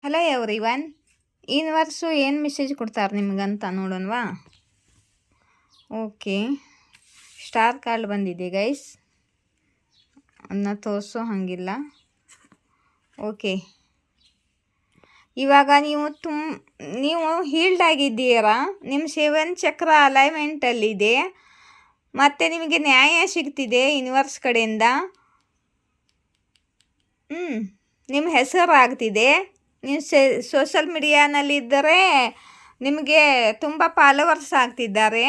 Hello everyone. Universe ಏನು message ಕೊಡ್ತಾರೆ ನಿಮ್ಗಂತ ನೋಡೋಣವಾ? Okay, star card ಬಂದಿದೆ ಗೈಸ್, ಅದನ್ನ ತೋರಿಸೋ ಹಂಗಿಲ್ಲ. ಓಕೆ, ಇವಾಗ ನೀವು ಹೀಲ್ಡ್ ಆಗಿದ್ದೀರಾ. ನಿಮ್ಮ 7 ಚಕ್ರ ಅಲೈನ್ಮೆಂಟಲ್ಲಿದೆ ಮತ್ತು ನಿಮಗೆ ನ್ಯಾಯ ಸಿಗ್ತಿದೆ ಯೂನಿವರ್ಸ್ ಕಡೆಯಿಂದ. ನಿಮ್ಮ ಹೆಸರು ಆಗ್ತಿದೆ. ನೀವು ಸೋಷಲ್ ಮೀಡಿಯಾನಲ್ಲಿದ್ದರೆ ನಿಮಗೆ ತುಂಬ ಫಾಲೋವರ್ಸ್ ಆಗ್ತಿದ್ದಾರೆ.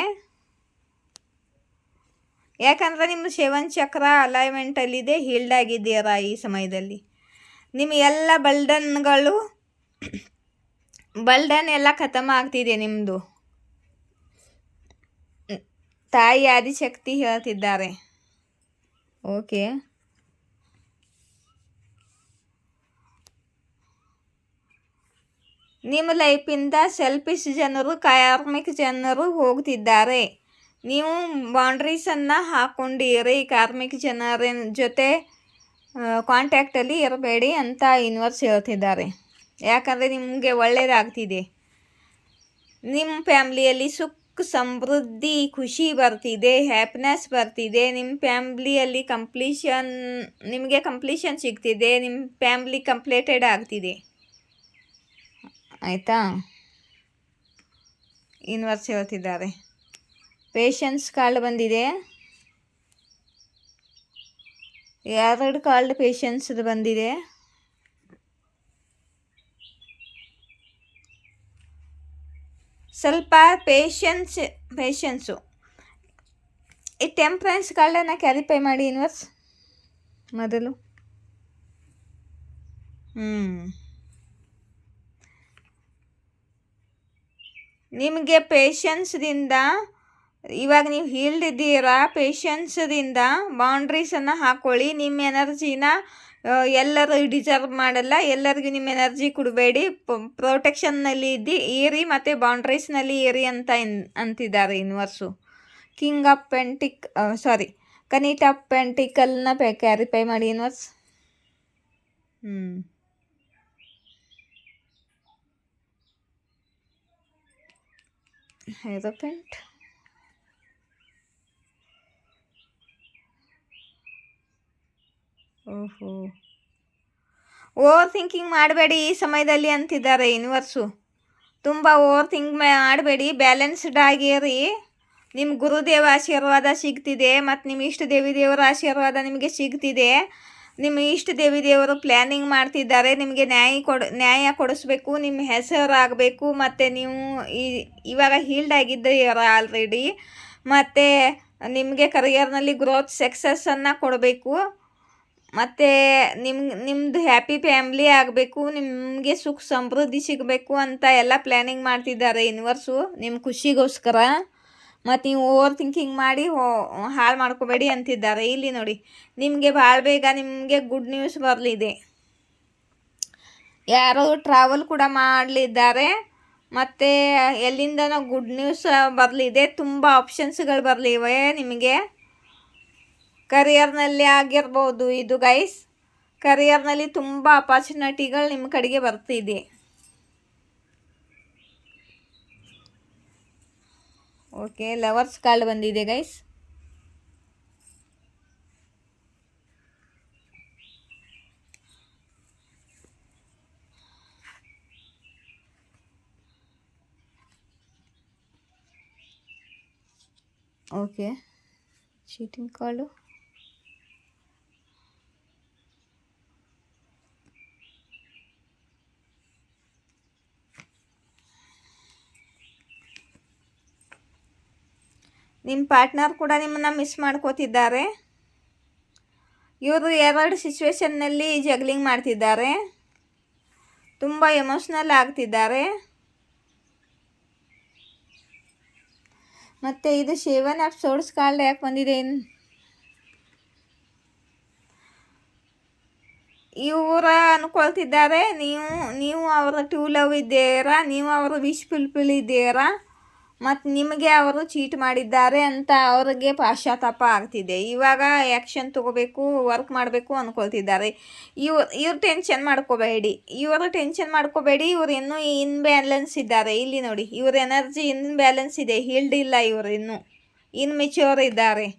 ಯಾಕಂದರೆ ನಿಮ್ಮ 7 ಚಕ್ರ ಅಲೈನ್ಮೆಂಟಲ್ಲಿದೆ, ಹೀಲ್ಡ್ ಆಗಿದ್ದೀರಾ. ಈ ಸಮಯದಲ್ಲಿ ನಿಮ್ಮ ಎಲ್ಲ ಬರ್ಡನ್ ಎಲ್ಲ ಖತಮ ಆಗ್ತಿದೆ. ನಿಮ್ಮದು ತಾಯಿ ಆದಿಶಕ್ತಿ ಹೇಳ್ತಿದ್ದಾರೆ. ಓಕೆ, ನಿಮ್ಮ ಲೈಫಿಂದ ಸೆಲ್ಫಿಶ್ ಜನರು, ಕಾರ್ಮಿಕ್ ಜನರು ಹೋಗ್ತಿದ್ದಾರೆ. ನೀವು ಬೌಂಡ್ರೀಸನ್ನು ಹಾಕ್ಕೊಂಡಿರಿ. ಕಾರ್ಮಿಕ್ ಜನರ ಜೊತೆ ಕಾಂಟ್ಯಾಕ್ಟಲ್ಲಿ ಇರಬೇಡಿ ಅಂತ ಯೂನಿವರ್ಸ್ ಹೇಳ್ತಿದ್ದಾರೆ. ಯಾಕಂದರೆ ನಿಮಗೆ ಒಳ್ಳೆಯದಾಗ್ತಿದೆ. ನಿಮ್ಮ ಫ್ಯಾಮ್ಲಿಯಲ್ಲಿ ಸುಖ, ಸಮೃದ್ಧಿ, ಖುಷಿ ಬರ್ತಿದೆ, ಹ್ಯಾಪಿನೆಸ್ ಬರ್ತಿದೆ. ನಿಮ್ಮ ಫ್ಯಾಮ್ಲಿಯಲ್ಲಿ ನಿಮಗೆ ಕಂಪ್ಲೀಷನ್ ಸಿಗ್ತಿದೆ. ನಿಮ್ಮ ಫ್ಯಾಮ್ಲಿ ಕಂಪ್ಲೀಟೆಡ್ ಆಗ್ತಿದೆ. ಆಯಿತಾ? ಯೂನಿವರ್ಸ್ ಹೇಳ್ತಿದ್ದಾರೆ. ಪೇಷನ್ಸ್ ಕಾರ್ಡ್ ಬಂದಿದೆ. 2 ಕಾರ್ಡ್ ಪೇಷನ್ಸ್ ಬಂದಿದೆ. ಸ್ವಲ್ಪ ಪೇಷನ್ಸು. ಈ ಟೆಂಪ್ರೆನ್ಸ್ ಕಾರ್ಡನ್ನು ಕ್ಯಾರಿಫೈ ಮಾಡಿ ಯೂನಿವರ್ಸ್ ಮೊದಲು. ನಿಮಗೆ ಪೇಷನ್ಸ್ದಿಂದ ಇವಾಗ ನೀವು ಹೀಲ್ಡ್ ಇದ್ದೀರಾ. ಪೇಷನ್ಸ್ದಿಂದ ಬೌಂಡ್ರೀಸನ್ನು ಹಾಕ್ಕೊಳ್ಳಿ. ನಿಮ್ಮ ಎನರ್ಜಿನ ಎಲ್ಲರೂ ಡಿಸರ್ವ್ ಮಾಡಲ್ಲ. ಎಲ್ಲರಿಗೂ ನಿಮ್ಮ ಎನರ್ಜಿ ಕೊಡಬೇಡಿ. ಪ್ರೊಟೆಕ್ಷನ್ನಲ್ಲಿ ಇರಿ ಮತ್ತು ಬೌಂಡ್ರೀಸ್ನಲ್ಲಿ ಇರಿ ಅಂತಿದ್ದಾರೆ ಯೂನಿವರ್ಸು. ಕನೀಟ್ ಆಫ್ ಪೆಂಟಿಕಲ್ನ ಕ್ಯಾರಿಫೈ ಮಾಡಿ ಯೂನಿವರ್ಸ್. ಹೇರೋಫೆಂಟ್. ಓವರ್ ಥಿಂಕಿಂಗ್ ಮಾಡಬೇಡಿ ಈ ಸಮಯದಲ್ಲಿ ಅಂತಿದ್ದಾರೆ ಯೂನಿವರ್ಸು. ತುಂಬ ಓವರ್ ಥಿಂಕ್ ಮಾಡಬೇಡಿ, ಬ್ಯಾಲೆನ್ಸ್ಡ್ ಆಗಿರಿ. ನಿಮ್ಮ ಗುರುದೇವ ಆಶೀರ್ವಾದ ಸಿಗ್ತಿದೆ ಮತ್ತು ನಿಮ್ಮ ಇಷ್ಟ ದೇವರ ಆಶೀರ್ವಾದ ನಿಮಗೆ ಸಿಗ್ತಿದೆ. ನಿಮ್ಮ ಇಷ್ಟ ದೇವರು ಪ್ಲ್ಯಾನಿಂಗ್ ಮಾಡ್ತಿದ್ದಾರೆ. ನಿಮಗೆ ನ್ಯಾಯ ಕೊಡಿಸ್ಬೇಕು, ನಿಮ್ಮ ಹೆಸರಾಗಬೇಕು. ಮತ್ತು ನೀವು ಇವಾಗ ಹೀಲ್ಡ್ ಆಗಿದ್ದೀರ ಆಲ್ರೆಡಿ. ಮತ್ತು ನಿಮಗೆ ಕರಿಯರ್ನಲ್ಲಿ ಗ್ರೋತ್ ಸಕ್ಸಸ್ಸನ್ನು ಕೊಡಬೇಕು. ಮತ್ತು ನಿಮ್ಮದು ಹ್ಯಾಪಿ ಫ್ಯಾಮ್ಲಿ ಆಗಬೇಕು. ನಿಮಗೆ ಸುಖ ಸಮೃದ್ಧಿ ಸಿಗಬೇಕು ಅಂತ ಎಲ್ಲ ಪ್ಲ್ಯಾನಿಂಗ್ ಮಾಡ್ತಿದ್ದಾರೆ ಯೂನಿವರ್ಸು ನಿಮ್ಮ ಖುಷಿಗೋಸ್ಕರ. ಮತ್ತು ನೀವು ಓವರ್ ಥಿಂಕಿಂಗ್ ಮಾಡಿ ಹಾಳು ಮಾಡ್ಕೋಬೇಡಿ ಅಂತಿದ್ದಾರೆ. ಇಲ್ಲಿ ನೋಡಿ, ನಿಮಗೆ ಭಾಳ ಬೇಗ ನಿಮಗೆ ಗುಡ್ ನ್ಯೂಸ್ ಬರಲಿದೆ. ಯಾರೋ ಟ್ರಾವೆಲ್ ಕೂಡ ಮಾಡಲಿದ್ದಾರೆ ಮತ್ತು ಎಲ್ಲಿಂದನೋ ಗುಡ್ ನ್ಯೂಸ್ ಬರಲಿದೆ. ತುಂಬ ಆಪ್ಷನ್ಸ್ಗಳು ಬರಲಿವೆ ನಿಮಗೆ. ಕರಿಯರ್ನಲ್ಲಿ ಆಗಿರ್ಬೋದು ಇದು ಗೈಸ್. ಕರಿಯರ್ನಲ್ಲಿ ತುಂಬ ಅಪಾರ್ಚುನಿಟಿಗಳು ನಿಮ್ಮ ಕಡೆಗೆ ಬರ್ತಿದೆ. ಓಕೆ, ಲವರ್ಸ್ ಕಾರ್ಡ್ ಬಂದಿದೆ ಗೈಸ್. Okay, cheating card. ನಿಮ್ಮ ಪಾರ್ಟ್ನರ್ ಕೂಡ ನಿಮ್ಮನ್ನು ಮಿಸ್ ಮಾಡ್ಕೋತಿದ್ದಾರೆ. ಇವರು 2 ಸಿಚುವೇಷನ್ನಲ್ಲಿ ಜಗ್ಲಿಂಗ್ ಮಾಡ್ತಿದ್ದಾರೆ. ತುಂಬ ಎಮೋಷ್ನಲ್ ಆಗ್ತಿದ್ದಾರೆ. ಮತ್ತು ಇದು 7 ಆಫ್ ಸೋರ್ಸ್ ಕಾರ್ಡ್ ಯಾಕೆ ಬಂದಿದೆ? ಇವರ ಅನ್ಕೊಳ್ತಿದ್ದಾರೆ ನೀವು ಅವರ ಟೂ ಲವ್ ಇದ್ದೀರಾ, ನೀವು ಅವರ ವಿಶ್ ಫುಲ್ಫಿಲ್ ಇದ್ದೀರಾ. ಮತ್ತು ನಿಮಗೆ ಅವರು ಚೀಟ್ ಮಾಡಿದ್ದಾರೆ ಅಂತ ಅವ್ರಿಗೆ ಪಶ್ಚಾತ್ತಾಪ ಆಗ್ತಿದೆ. ಇವಾಗ ಆ್ಯಕ್ಷನ್ ತೊಗೋಬೇಕು, ವರ್ಕ್ ಮಾಡಬೇಕು ಅಂದ್ಕೊಳ್ತಿದ್ದಾರೆ. ಇವ್ರು ಟೆನ್ಷನ್ ಮಾಡ್ಕೋಬೇಡಿ, ಇವ್ರು ಇನ್ನೂ ಇನ್ಬ್ಯಾಲೆನ್ಸ್ ಇದ್ದಾರೆ. ಇಲ್ಲಿ ನೋಡಿ, ಇವ್ರ ಎನರ್ಜಿ ಇನ್ಬ್ಯಾಲೆನ್ಸ್ ಇದೆ, ಹೀಲ್ಡ್ ಇಲ್ಲ. ಇವರು ಇನ್ನೂ ಇನ್ಮೆಚ್ಯೂರ್ ಇದ್ದಾರೆ.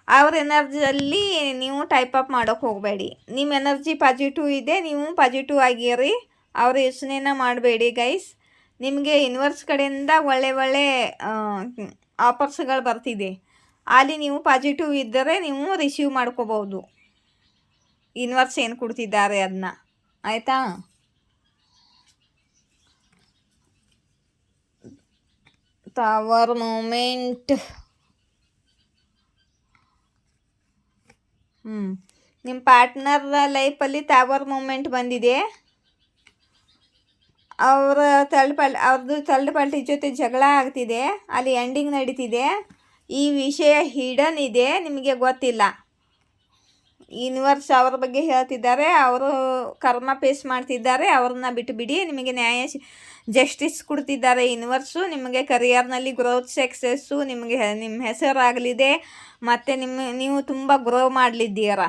ಅವ್ರ ಎನರ್ಜಿಯಲ್ಲಿ ನೀವು ಟೈಪ್ ಅಪ್ ಮಾಡೋಕ್ಕೆ ಹೋಗಬೇಡಿ. ನಿಮ್ಮ ಎನರ್ಜಿ ಪಾಸಿಟಿವ್ ಇದೆ, ನೀವು ಪಾಸಿಟಿವ್ ಆಗಿರಿ. ಅವ್ರ ಯೋಚನೆನ ಮಾಡಬೇಡಿ ಗೈಸ್. ನಿಮಗೆ ಯೂನಿವರ್ಸ್ ಕಡೆಯಿಂದ ಒಳ್ಳೆ ಆಫರ್ಸ್ಗಳು ಬರ್ತಿದೆ. ಅಲ್ಲಿ ನೀವು ಪಾಸಿಟಿವ್ ಇದ್ದರೆ ನೀವು ರಿಸೀವ್ ಮಾಡ್ಕೋಬೋದು ಯೂನಿವರ್ಸ್ ಏನು ಕೊಡ್ತಿದ್ದಾರೆ ಅದನ್ನ. ಆಯಿತಾ? Tower moment. ನಿಮ್ಮ ಪಾರ್ಟ್ನರ್ ಲೈಫಲ್ಲಿ ಟವರ್ ಮೂಮೆಂಟ್ ಬಂದಿದೆ. ಅವ್ರದ್ದು ತಳ್ಳುಪಲ್ಟಿ ಜೊತೆ ಜಗಳ ಆಗ್ತಿದೆ, ಅಲ್ಲಿ ಎಂಡಿಂಗ್ ನಡೀತಿದೆ. ಈ ವಿಷಯ ಹಿಡನ್ ಇದೆ, ನಿಮಗೆ ಗೊತ್ತಿಲ್ಲ. ಯೂನಿವರ್ಸ್ ಅವ್ರ ಬಗ್ಗೆ ಹೇಳ್ತಿದ್ದಾರೆ, ಅವರು ಕರ್ಮ ಫೇಸ್ ಮಾಡ್ತಿದ್ದಾರೆ. ಅವ್ರನ್ನ ಬಿಟ್ಟುಬಿಡಿ. ನಿಮಗೆ ಜಸ್ಟಿಸ್ ಕೊಡ್ತಿದ್ದಾರೆ ಯೂನಿವರ್ಸು. ನಿಮಗೆ ಕರಿಯರ್ನಲ್ಲಿ ಗ್ರೋತ್ ಸಕ್ಸಸ್ಸು, ನಿಮ್ಮ ಹೆಸರಾಗಲಿದೆ. ಮತ್ತು ನೀವು ತುಂಬ ಗ್ರೋ ಮಾಡಲಿದ್ದೀರ.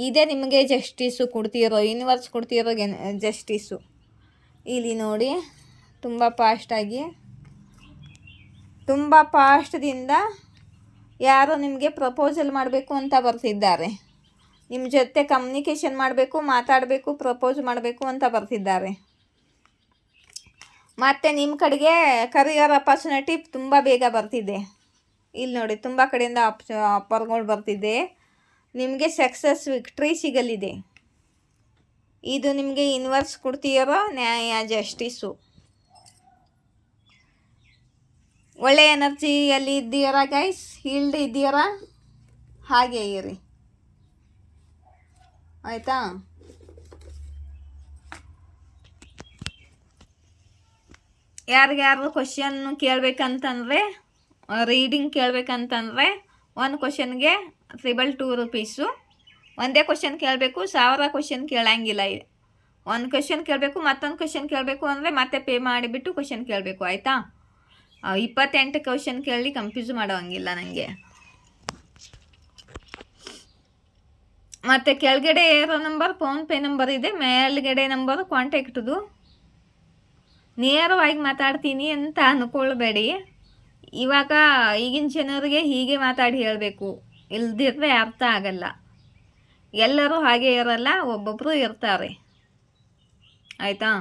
ಇದೇ ನಿಮಗೆ ಜಸ್ಟಿಸ್ಸು ಕೊಡ್ತಿರೋ, ಯೂನಿವರ್ಸ್ ಕೊಡ್ತಿರೋ ಜಸ್ಟಿಸ್ಸು. ಇಲ್ಲಿ ನೋಡಿ, ತುಂಬ ಫಾಸ್ಟ್ದಿಂದ ಯಾರೋ ನಿಮಗೆ ಪ್ರಪೋಸಲ್ ಮಾಡಬೇಕು ಅಂತ ಬರ್ತಿದ್ದಾರೆ. ನಿಮ್ಮ ಜೊತೆ ಕಮ್ಯುನಿಕೇಷನ್ ಮಾಡಬೇಕು, ಮಾತಾಡಬೇಕು, ಪ್ರಪೋಸ್ ಮಾಡಬೇಕು ಅಂತ ಬರ್ತಿದ್ದಾರೆ. ಮತ್ತು ನಿಮ್ಮ ಕಡೆಗೆ ಕರಿಯರ್ ಅಪರ್ಚುನಿಟಿ ತುಂಬ ಬೇಗ ಬರ್ತಿದೆ. ಇಲ್ಲಿ ನೋಡಿ, ತುಂಬ ಕಡೆಯಿಂದ ಆಫರ್ಗಳು ಬರ್ತಿದೆ. ನಿಮಗೆ ಸಕ್ಸಸ್ ವಿಕ್ಟ್ರಿ ಸಿಗಲಿದೆ. ಇದು ನಿಮಗೆ ಯೂನಿವರ್ಸ್ ಕೊಡ್ತಿರೋ ನ್ಯಾಯ, ಜಸ್ಟಿಸು. ಒಳ್ಳೆಯ ಎನರ್ಜಿಯಲ್ಲಿ ಇದ್ದೀರಾ ಗೈಸ್, ಹೀಲ್ಡ್ ಇದ್ದೀರಾ, ಹಾಗೆ ಇರಿ. ಆಯಿತಾ? ಯಾರಿಗ್ಯಾರು ಕ್ವಶನ್ ಕೇಳಬೇಕಂತಂದರೆ, ರೀಡಿಂಗ್ ಕೇಳಬೇಕಂತಂದರೆ ಒಂದು ಕ್ವಶನ್ಗೆ 222 ರೂಪೀಸು. ಒಂದೇ ಕ್ವಶನ್ ಕೇಳಬೇಕು, 1000 ಕ್ವಶನ್ ಕೇಳಂಗಿಲ್ಲ. ಒಂದು ಕ್ವಶನ್ ಕೇಳಬೇಕು, ಮತ್ತೊಂದು ಕ್ವಶನ್ ಕೇಳಬೇಕು ಅಂದರೆ ಮತ್ತೆ ಪೇ ಮಾಡಿಬಿಟ್ಟು ಕ್ವಶನ್ ಕೇಳಬೇಕು. ಆಯಿತಾ? 28 ಕ್ವಶನ್ ಕೇಳಿ ಕನ್ಫ್ಯೂಸ್ ಮಾಡೋಂಗಿಲ್ಲ ನನಗೆ. ಮತ್ತು ಕೆಳಗಡೆ ಇರೋ ನಂಬರ್ ಫೋನ್ಪೇ ನಂಬರ್ ಇದೆ, ಮೇಲ್ಗಡೆ ನಂಬರು ಕಾಂಟ್ಯಾಕ್ಟ್ದು. ನೇರವಾಗಿ ಮಾತಾಡ್ತೀನಿ ಅಂತ ಅಂದ್ಕೊಳ್ಬೇಡಿ. ಇವಾಗ ಈಗಿನ ಜನರಿಗೆ ಹೀಗೆ ಮಾತಾಡಿ ಹೇಳಬೇಕು, ಇಲ್ದಿದ್ರೆ ಅರ್ಥ ಆಗಲ್ಲ. ಎಲ್ಲರೂ ಹಾಗೆ ಇರಲ್ಲ, ಒಬ್ಬೊಬ್ಬರು ಇರ್ತಾರೆ. ಆಯಿತಾ?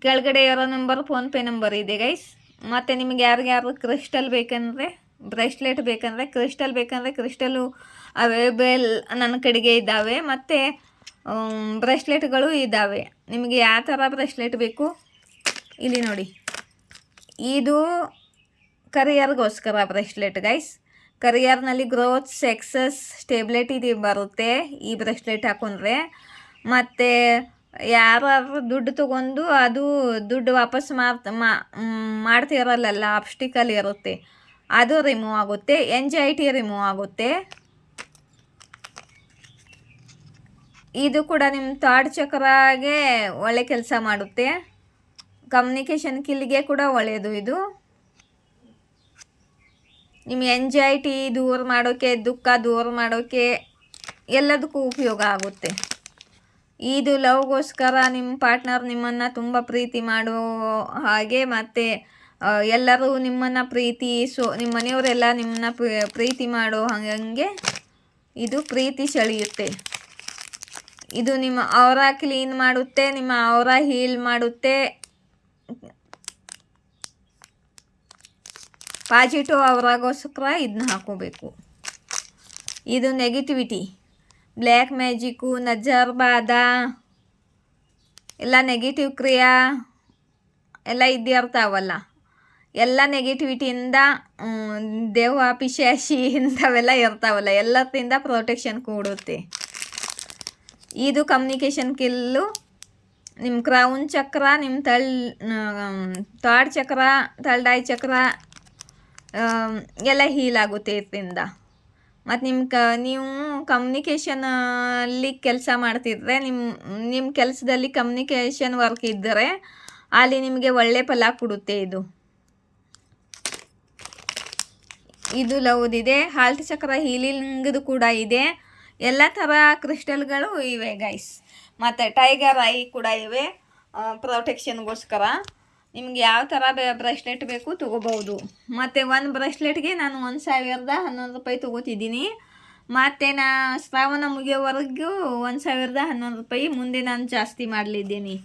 ಕೆಳಗಡೆ ಇರೋ ನಂಬರ್ ಫೋನ್ಪೇ ನಂಬರ್ ಇದೆ ಗೈಸ್. ಮತ್ತು ನಿಮಗೆ ಯಾರಿಗ್ಯಾರು ಕ್ರಿಸ್ಟಲ್ ಬೇಕಂದರೆ, ಬ್ರೇಸ್ಲೆಟ್ ಬೇಕಂದರೆ, ಕ್ರಿಸ್ಟಲ್ಲು ಅವೈಲೇಬಲ್ ನನ್ನ ಕಡೆಗೆ ಇದ್ದಾವೆ. ಮತ್ತು ಬ್ರೇಸ್ಲೆಟ್ಗಳು ಇದ್ದಾವೆ. ನಿಮಗೆ ಯಾವ ಥರ ಬ್ರೇಸ್ಲೆಟ್ ಬೇಕು ಇಲ್ಲಿ ನೋಡಿ. ಇದು ಕರಿಯರ್ಗೋಸ್ಕರ ಬ್ರೇಸ್ಲೆಟ್ ಗೈಸ್. ಕರಿಯರ್ನಲ್ಲಿ ಗ್ರೋತ್, ಸಕ್ಸಸ್, ಸ್ಟೆಬಿಲಿಟಿ ಬರುತ್ತೆ ಈ ಬ್ರೇಸ್ಲೆಟ್ ಹಾಕೊಂಡ್ರೆ. ಮತ್ತು ಯಾರು ದುಡ್ಡು ತೊಗೊಂಡು ಅದು ದುಡ್ಡು ವಾಪಸ್ ಮಾಡ್ತಿರಲ್ಲ, ಆಬ್ಸ್ಟಿಕಲ್ ಇರುತ್ತೆ, ಅದು ರಿಮೂವ್ ಆಗುತ್ತೆ. ಎಂಜೈಟಿ ರಿಮೂವ್ ಆಗುತ್ತೆ. ಇದು ಕೂಡ ನಿಮ್ಮ ಥರ್ಡ್ ಚಕ್ರಾಗೆ ಒಳ್ಳೆ ಕೆಲಸ ಮಾಡುತ್ತೆ. ಕಮ್ಯುನಿಕೇಷನ್ ಸ್ಕಿಲ್ಗೆ ಕೂಡ ಒಳ್ಳೆಯದು ಇದು. ನಿಮ್ಮ ಎಂಜೈಟಿ ದೂರ ಮಾಡೋಕ್ಕೆ, ದುಃಖ ದೂರ ಮಾಡೋಕ್ಕೆ ಎಲ್ಲದಕ್ಕೂ ಉಪಯೋಗ ಆಗುತ್ತೆ. ಇದು ಲವ್ಗೋಸ್ಕರ ನಿಮ್ಮ ಪಾರ್ಟ್ನರ್ ನಿಮ್ಮನ್ನು ತುಂಬ ಪ್ರೀತಿ ಮಾಡೋ ಹಾಗೆ, ಮತ್ತು ಎಲ್ಲರೂ ನಿಮ್ಮನ್ನು ನಿಮ್ಮ ಮನೆಯವರೆಲ್ಲ ನಿಮ್ಮನ್ನು ಪ್ರೀತಿ ಮಾಡೋ ಹಾಗೆ ಇದು ಪ್ರೀತಿ ಸೆಳೆಯುತ್ತೆ. ಇದು ನಿಮ್ಮ ಔರಾ ಕ್ಲೀನ್ ಮಾಡುತ್ತೆ, ನಿಮ್ಮ ಔರಾ ಹೀಲ್ ಮಾಡುತ್ತೆ. ಪಾಸಿಟಿವ್ ಅವರಾಗೋಸ್ಕರ ಇದನ್ನ ಹಾಕೋಬೇಕು. ಇದು ನೆಗೆಟಿವಿಟಿ, ಬ್ಲ್ಯಾಕ್ ಮ್ಯಾಜಿಕ್ಕು, ನಜರ್ ಬಾದ ಎಲ್ಲ ನೆಗೆಟಿವ್ ಕ್ರಿಯಾ ಎಲ್ಲ ಇದ್ದಿರ್ತಾವಲ್ಲ, ಎಲ್ಲ ನೆಗೆಟಿವಿಟಿಯಿಂದ ದೇವ ಪಿಶಾಚಿ ಇಂಥವೆಲ್ಲ ಇರ್ತಾವಲ್ಲ, ಎಲ್ಲರಿಂದ ಪ್ರೊಟೆಕ್ಷನ್ ಕೊಡುತ್ತೆ. ಇದು ಕಮ್ಯುನಿಕೇಷನ್ ಸ್ಕಿಲ್ಲು. ನಿಮ್ಮ ಕ್ರೌನ್ ಚಕ್ರ, ನಿಮ್ಮ ಥರ್ಡ್ ಚಕ್ರ, ಥರ್ಡ್ ಐ ಚಕ್ರ ಎಲ್ಲ ಹೀಲ್ ಆಗುತ್ತೆ ಇದರಿಂದ. ಮತ್ತು ನೀವು ಕಮ್ಯುನಿಕೇಷನಲ್ಲಿ ಕೆಲಸ ಮಾಡ್ತಿದ್ರೆ, ನಿಮ್ಮ ಕೆಲಸದಲ್ಲಿ ಕಮ್ಯುನಿಕೇಷನ್ ವರ್ಕ್ ಇದ್ದರೆ ಅಲ್ಲಿ ನಿಮಗೆ ಒಳ್ಳೆ ಫಲ ಕೊಡುತ್ತೆ ಇದು. ಇದು ಲವ್ದಿದೆ. ಹಾಲ್ಟ್ ಚಕ್ರ ಹೀಲಿಂಗ್ದು ಕೂಡ ಇದೆ. ಎಲ್ಲ ಥರ ಕ್ರಿಸ್ಟಲ್ಗಳು ಇವೆ ಗೈಸ್. ಮತ್ತು ಟೈಗರ್ ಐ ಕೂಡ ಇವೆ ಪ್ರೊಟೆಕ್ಷನ್ಗೋಸ್ಕರ. ನಿಮ್ಗೆ ಯಾವ ಥರ ಬ್ರೇಸ್ಲೆಟ್ ಬೇಕು ತೊಗೋಬೋದು. ಮತ್ತು ಒಂದು ಬ್ರೇಸ್ಲೆಟ್ಗೆ ನಾನು 1,011 ರೂಪಾಯಿ ತೊಗೋತಿದ್ದೀನಿ. ಮತ್ತು ಶ್ರಾವಣ ಮುಗಿಯೋವರೆಗೂ 1,011 ರೂಪಾಯಿ. ಮುಂದೆ ನಾನು ಜಾಸ್ತಿ ಮಾಡಲಿದ್ದೀನಿ.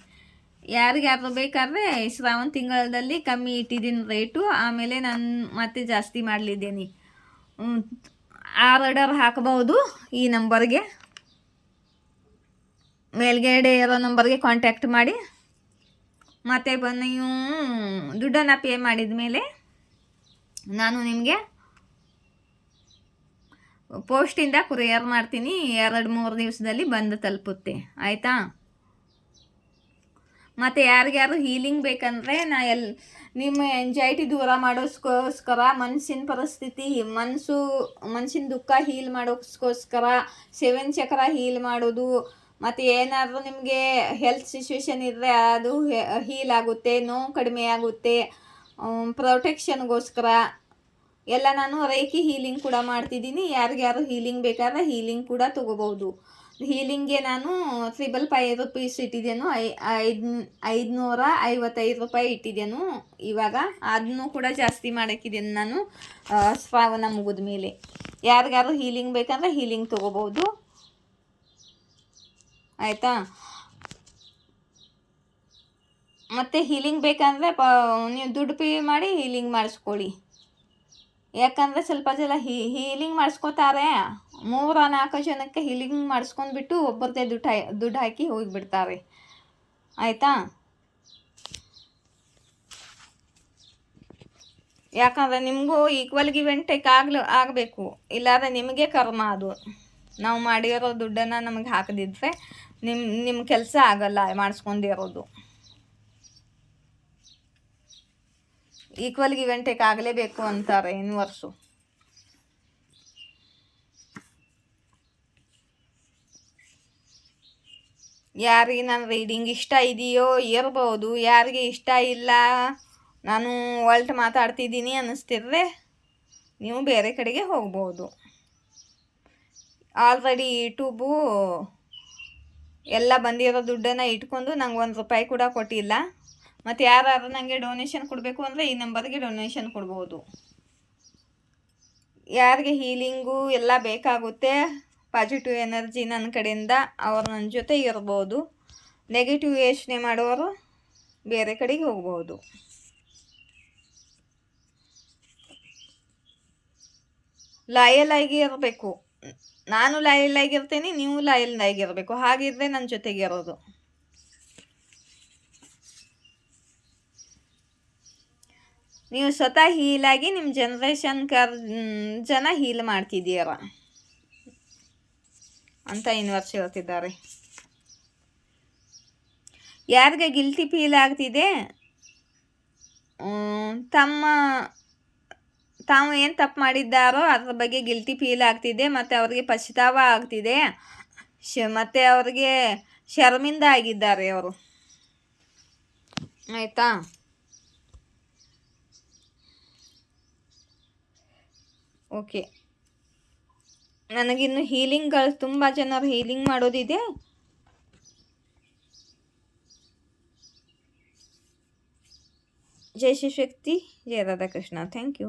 ಯಾರಿಗಾದ್ರೂ ಬೇಕಾದರೆ ಶ್ರಾವಣ ತಿಂಗಳಲ್ಲಿ ಕಮ್ಮಿ ಇಟ್ಟಿದ್ದೀನಿ ರೇಟು. ಆಮೇಲೆ ನಾನು ಮತ್ತೆ ಜಾಸ್ತಿ ಮಾಡಲಿದ್ದೀನಿ. ಆರ್ಡರ್ ಹಾಕಬಹುದು ಈ ನಂಬರ್ಗೆ, ಮೇಲ್ಗಡೆ ಇರೋ ನಂಬರ್ಗೆ ಕಾಂಟ್ಯಾಕ್ಟ್ ಮಾಡಿ. ಮತ್ತು ನೀವು ದುಡ್ಡನ್ನು ಪೇ ಮಾಡಿದ ಮೇಲೆ ನಾನು ನಿಮಗೆ ಪೋಸ್ಟಿಂದ ಕೊರಿಯರ್ ಮಾಡ್ತೀನಿ. 2-3 ದಿವಸದಲ್ಲಿ ಬಂದು ತಲುಪುತ್ತೆ, ಆಯಿತಾ. ಮತ್ತು ಯಾರಿಗ್ಯಾರು ಹೀಲಿಂಗ್ ಬೇಕಂದರೆ ನಿಮ್ಮ ಎಂಜೈಟಿ ದೂರ ಮಾಡೋಸ್ಕೋಸ್ಕರ, ಮನಸ್ಸಿನ ಪರಿಸ್ಥಿತಿ, ಮನಸ್ಸಿನ ದುಃಖ ಹೀಲ್ ಮಾಡೋಕ್ಕೋಸ್ಕರ 7 ಚಕ್ರ ಹೀಲ್ ಮಾಡೋದು. ಮತ್ತು ಏನಾದರೂ ನಿಮಗೆ ಹೆಲ್ತ್ ಸಿಚುವೇಶನ್ ಇದ್ದರೆ ಅದು ಹೀಲ್ ಆಗುತ್ತೆ, ನೋವು ಕಡಿಮೆ ಆಗುತ್ತೆ. ಪ್ರೊಟೆಕ್ಷನ್ಗೋಸ್ಕರ ಎಲ್ಲ ನಾನು ರೇಖಿ ಹೀಲಿಂಗ್ ಕೂಡ ಮಾಡ್ತಿದ್ದೀನಿ. ಯಾರಿಗ್ಯಾರು ಹೀಲಿಂಗ್ ಬೇಕಾದ್ರೆ ಹೀಲಿಂಗ್ ಕೂಡ ತೊಗೋಬೋದು. ಹೀಲಿಂಗ್ಗೆ ನಾನು 555 ರೂಪೀಸ್ ಇಟ್ಟಿದ್ದೇನು, 555 ರೂಪಾಯಿ ಇಟ್ಟಿದ್ದೇನು ಇವಾಗ. ಅದನ್ನು ಕೂಡ ಜಾಸ್ತಿ ಮಾಡೋಕ್ಕಿದ್ದೇನೆ ನಾನು ಶ್ರಾವಣ ಮುಗಿದ ಮೇಲೆ. ಯಾರಿಗಾರು ಹೀಲಿಂಗ್ ಬೇಕಂದ್ರೆ ಹೀಲಿಂಗ್ ತೊಗೋಬೋದು, ಆಯಿತಾ. ಮತ್ತು ಹೀಲಿಂಗ್ ಬೇಕಂದರೆ ನೀವು ದುಡ್ಡು ಪೇ ಮಾಡಿ ಹೀಲಿಂಗ್ ಮಾಡಿಸ್ಕೊಳ್ಳಿ. ಯಾಕಂದರೆ ಸ್ವಲ್ಪ ಜನ ಹೀಲಿಂಗ್ ಮಾಡಿಸ್ಕೋತಾರೆ. 3-4 ಜನಕ್ಕೆ ಹೀಲಿಂಗ್ ಮಾಡಿಸ್ಕೊಂಡ್ಬಿಟ್ಟು ಒಬ್ಬರದೇ ದುಡ್ಡು ಹಾಕಿ ಹೋಗಿಬಿಡ್ತಾರೆ, ಆಯಿತಾ. ಯಾಕಂದರೆ ನಿಮಗೂ ಈಕ್ವಲ್ ಗಿವ್ ಆ್ಯಂಡ್ ಟೇಕ್ ಆಗಬೇಕು. ಇಲ್ಲಾಂದರೆ ನಿಮಗೆ ಕರ್ಮ ಅದು. ನಾವು ಮಾಡಿರೋ ದುಡ್ಡನ್ನು ನಮಗೆ ಹಾಕದಿದ್ರೆ ನಿಮ್ಮ ಕೆಲಸ ಆಗಲ್ಲ ಮಾಡಿಸ್ಕೊಂಡಿರೋದು. ಈಕ್ವಲ್ ಗಿವ್ ಆ್ಯಂಡ್ ಟೇಕ್ ಆಗಲೇಬೇಕು ಅಂತಾರೆ ಯೂನಿವರ್ಸು. ಯಾರಿಗೆ ನನ್ನ ರೀಡಿಂಗ್ ಇಷ್ಟ ಇದೆಯೋ ಇರ್ಬೋದು, ಯಾರಿಗೆ ಇಷ್ಟ ಇಲ್ಲ, ನಾನು ಒಲ್ಟ್ ಮಾತಾಡ್ತಿದ್ದೀನಿ ಅನ್ನಿಸ್ತಿದ್ರೆ ನೀವು ಬೇರೆ ಕಡೆಗೆ ಹೋಗ್ಬೋದು. ಆಲ್ರೆಡಿ ಯೂಟ್ಯೂಬು ಎಲ್ಲ ಬಂದಿರೋ ದುಡ್ಡನ್ನು ಇಟ್ಕೊಂಡು ನಂಗೆ 1 ರೂಪಾಯಿ ಕೂಡ ಕೊಟ್ಟಿಲ್ಲ. ಮತ್ತು ಯಾರಾದ್ರೂ ನನಗೆ ಡೊನೇಷನ್ ಕೊಡಬೇಕು ಅಂದರೆ ಈ ನಂಬರ್ಗೆ ಡೊನೇಷನ್ ಕೊಡ್ಬೋದು. ಯಾರಿಗೆ ಹೀಲಿಂಗು ಎಲ್ಲ ಬೇಕಾಗುತ್ತೆ, ಪಾಸಿಟಿವ್ ಎನರ್ಜಿ ನನ್ನ ಕಡೆಯಿಂದ, ಅವರು ನನ್ನ ಜೊತೆ ಇರ್ಬೋದು. ನೆಗೆಟಿವ್ ಯೋಚನೆ ಮಾಡೋರು ಬೇರೆ ಕಡೆಗೆ ಹೋಗ್ಬೋದು. ಲಾಯಲ್ ಆಗಿ ಇರಬೇಕು. ನಾನು ಲಾಯಲ್ ಆಗಿರ್ತೀನಿ, ನೀವು ಲಾಯಲ್ ಆಗಿರಬೇಕು. ಹಾಗಿದ್ರೆ ನನ್ನ ಜೊತೆಗೆ ಇರೋದು. ನೀವು ಸ್ವತಃ ಹೀಲಾಗಿ ನಿಮ್ಮ ಜನ್ರೇಷನ್ ಜನ ಹೀಲ್ ಮಾಡ್ತಿದ್ದೀರ ಅಂತ ಯೂನಿವರ್ಸ್ ಹೇಳ್ತಿದ್ದಾರೆ. ಯಾರಿಗೆ ಗಿಲ್ಟಿ ಫೀಲ್ ಆಗ್ತಿದೆ, ತಾವು ಏನು ತಪ್ಪು ಮಾಡಿದ್ದಾರೋ ಅದ್ರ ಬಗ್ಗೆ ಗಿಲ್ಟಿ ಫೀಲ್ ಆಗ್ತಿದೆ, ಮತ್ತು ಅವ್ರಿಗೆ ಪಶ್ಚಾತ್ತಾಪ ಆಗ್ತಿದೆ, ಮತ್ತು ಅವ್ರಿಗೆ ಶರ್ಮಿಂದ ಆಗಿದ್ದಾರೆ ಅವರು, ಆಯಿತಾ. ಓಕೆ, ನನಗಿನ್ನು ಹೀಲಿಂಗ್ಗಳು ತುಂಬ ಜನರು ಹೀಲಿಂಗ್ ಮಾಡೋದಿದೆ. ಜೈ ಶಿವಶಕ್ತಿ, ಜಯ ರಾಧಾಕೃಷ್ಣ. Thank you.